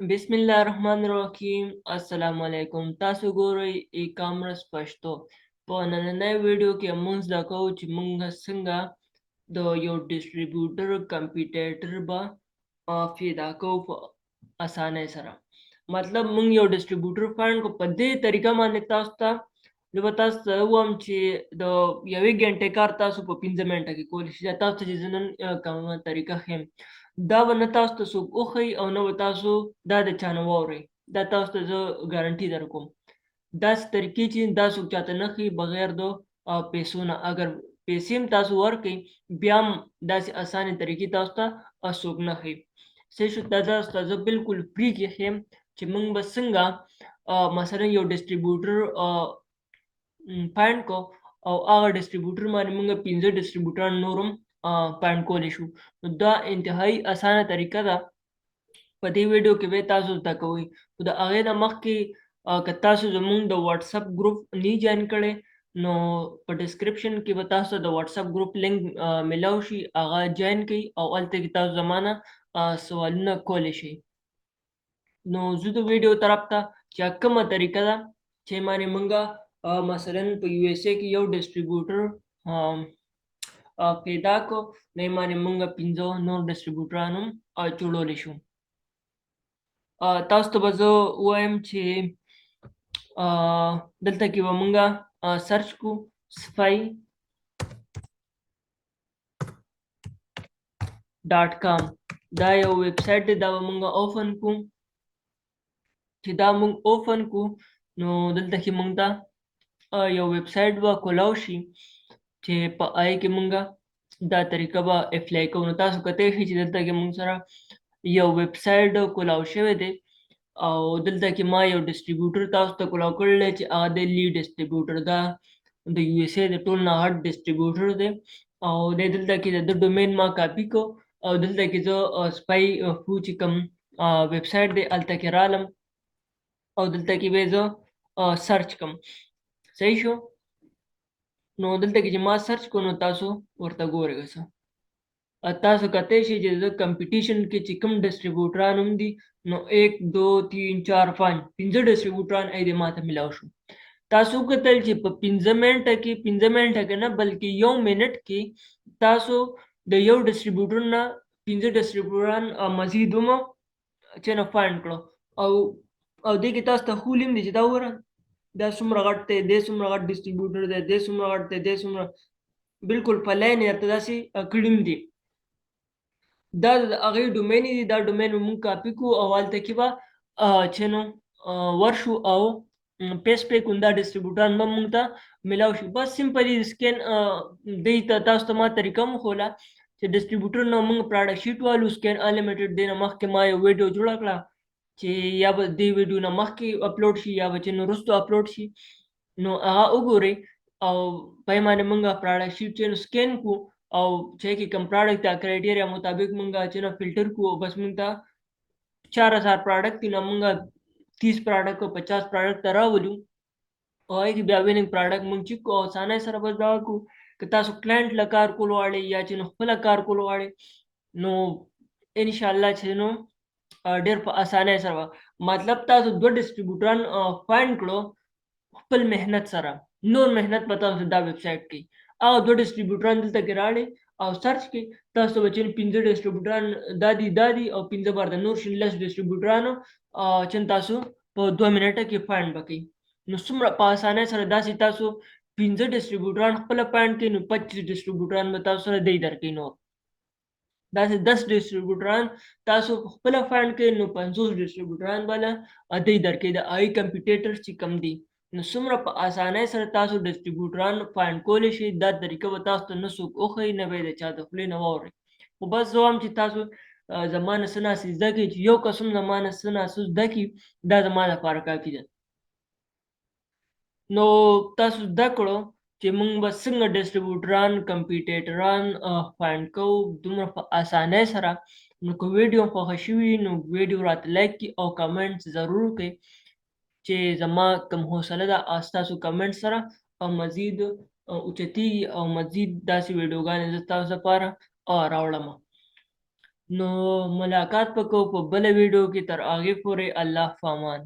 بسم الله الرحمن الرحیم. السلام علیکم. تاسو ګورئ ای کامرس پښتو. په نننۍ ویډیو کې موږ زده کوو چې موږ څنګه د یو ډسټریبیوټر کمپیوټر به پیدا کوو په اسانۍ سره. مطلب موږ یو ډسټریبیوټر فایند کو په دې طریقه باندې تاسو ته زه به تاسو ته ووایم چې د یوې ګنټې کار تاسو په 15 منټه کې کولی شئ. دا تاسو ته چې زه نن کومه طریقه ښیم، دا به نه تاسو ته څوک وښیي او نه به تاسو دا د چا نه واورئ. دا تاسو ته زه ګارنټي درکوم. داسې طریقې چې دا څوک چاته نه ښیي بغیر د پیسو نه. اگر پیسې هم تاسو ورکړئ بیا هم داسې اسانې طریقې تاسو ته څوک نه ښیي. صحیح شو. دا تاسو ته زه بالکل فری کې ښیم چې موږ به څنګه مثلا یو ډسټریبیوټر فایند کو او هغه ډسټریبیوټر باندې موږ 15 ډسټریبیوټران نور هم فایند کولی شو. نو دا انتهایی اسانه طریقه ده. په دې ویډیو کې به تاسو زده کوئ. خو د هغې نه مخکې که تاسو زموږ د واتساپ ګروپ نه جوین کړی نو په ډسکرپشن کې به تاسو د واتساپ ګروپ لینک میلاو شي، هغه جوین کړئ او هلته کې تاسو زما نه سوالونه کولی شئ. نو زه د ویډیو طرف ته چې کومه طریقه ده چې باندې موږ مثلا په یو اس ای کې یو ډسټریبیوټر پیدا کو نه یې باندې موږ 15 نور ډسټریبیوټران هم جوړولی شو. تاسو ته به زه ووایم چې دلته کې به موږ سرچ کو spy.com. دا یو ویب سایټ دی. دا به موږ اوپن کو. چې دا موږ اوپن کو نو دلته کې موږ ته یو ویب سایټ به کولاو شي چې په هغې کې موږ دا طریقه به اپلای کوو. نو تاسو کتی شئ چې دلته کې موږ سره یو ویب سایټ کولاو شوی دی او دلته کې ما یو ډسټریبیوټر تاسو ته کولاو کړی دی چې هغه دی لی ډسټریبیوټر. دا د یو اس ای د ټول نه هټ ډسټریبیوټر دی او دی دلته کې د ډومین ما کاپي کو او دلته کې زه سپای فو چې کوم ویب سایټ دی هلته کې رالم او دلته کې به زه سرچ کوم. صحیح شو. نو دلته کې چې ما سرچ کو نو تاسو ورته ګورئ. تاسو کتی شئ چې د کمپټیشن کې چې کوم ډسټریبیوټران هم دي نو 1 2 3 4 5 15 ډسټریبیوټران ای دې ماته ملاو شو. تاسو وکتل چې په 15 منټه کې نه بلکې 1 منټ کې تاسو د یو ډسټریبیوټر نه 15 ډسټریبیوټران مزید هم چې نه فایند کړو او دې کې تاسو ته خولیم دي چې دا وګوره دا څومره غټ دی، دی څومره غټ ډسټریبیوټر دی، دی څومره غټ دی، دی څومره بالکل په لاین یې درته داسې کړي دي. دا د هغې ډومین دي. دا ډومین به موږ کاپي کړو او هلته کې به چې نو ورشو او پیسټ پې کړو. دا ډسټریبیوټران به موږ ته میلاو شي. بس سمپلي سکین دی ته تاسو ته ما طریقه هم وښوله چې ډسټریبیوټر نه موږ پراډکټ شیټ والو سکین انلیمیټډ. دی نه مخکې ما یو ویډیو جوړه کړه چې یا به دې ویډیو نه مخکې اپلوډ شي یا به چې نو وروستو اپلوډ شي. نو هغه وګورئ او په یې باندې موږ پراډکټ شیټ چې نو سکین کړو او چې کې کوم پراډکټ ته کرایټیریا مطابق موږ چې نه فلټر کړو. بس موږ ته 4000 پراډکټ دي نه موږ 30 پراډکټ او 50 پراډکټ ته راولو او هغې کې بیا ویننګ پراډکټ موږ چیک کړو او اسانۍ سره بس دغه کړو. که تاسو کلاینټ له کار کول غواړئ یا چې نو خپله کار کول غواړئ نو انشاءالله چې نو ډېر په اسانۍ سره مطلب تاسو 2 ډسټریبیوټران فایند کړو خپل محنت سره. نور محنت به تاسو دا ویب سایټ کې هغه 2 ډسټریبیوټران دلته کې راړئ او سرچ کې تاسو به چې 15 ډسټریبیوټران دا دي او 15 برده نور شي 10 ډسټریبیوټرانو چې تاسو په 2 منټه کې فایند وکړئ. نو څومره په اسانۍ سره داسې تاسو 15 ډسټریبیوټران خپله فایند کړئ نو 25 ډسټریبیوټران به تاسو سره دی درکوي. نور داسې 10 ډسټریبیوټران تاسو خپله فایند کړئ نو 50 ډسټریبیوټران به له دی درکوي. د هغې کمپیټیټرز چې کوم دي نو څومره په اسانۍ سره تاسو ډسټریبیوټران فایند کولی شئ. دا طریقه به تاسو ته نه څوک وښیي نه به یې د چا د خولې نه واورئ. خو بس زه وایم چې تاسو زما نه څه ناسې زده کړئ چې یو کس هم زما نه څه ناسه زده کړي دا زما لپاره کافي ده. نو تاسو زده کړو چې موږ به څنګه ډسټریبیوټران کمپیټیټران فایند کوو دومره په اسانۍ سره. نو که ویډیو خوښه شوي نو ویډیو راته لایک کړي او کمنټ ضرور وکړئ چې زما کوم حوصله ده ستاسو کمنټ سره مزید اوچتېږي او مزید داسې ویډیوګانې زه ستاسو لپاره راوړم. نو ملاقات به کوو په بله ویډیو کې، تر هغې پورې الله په امان.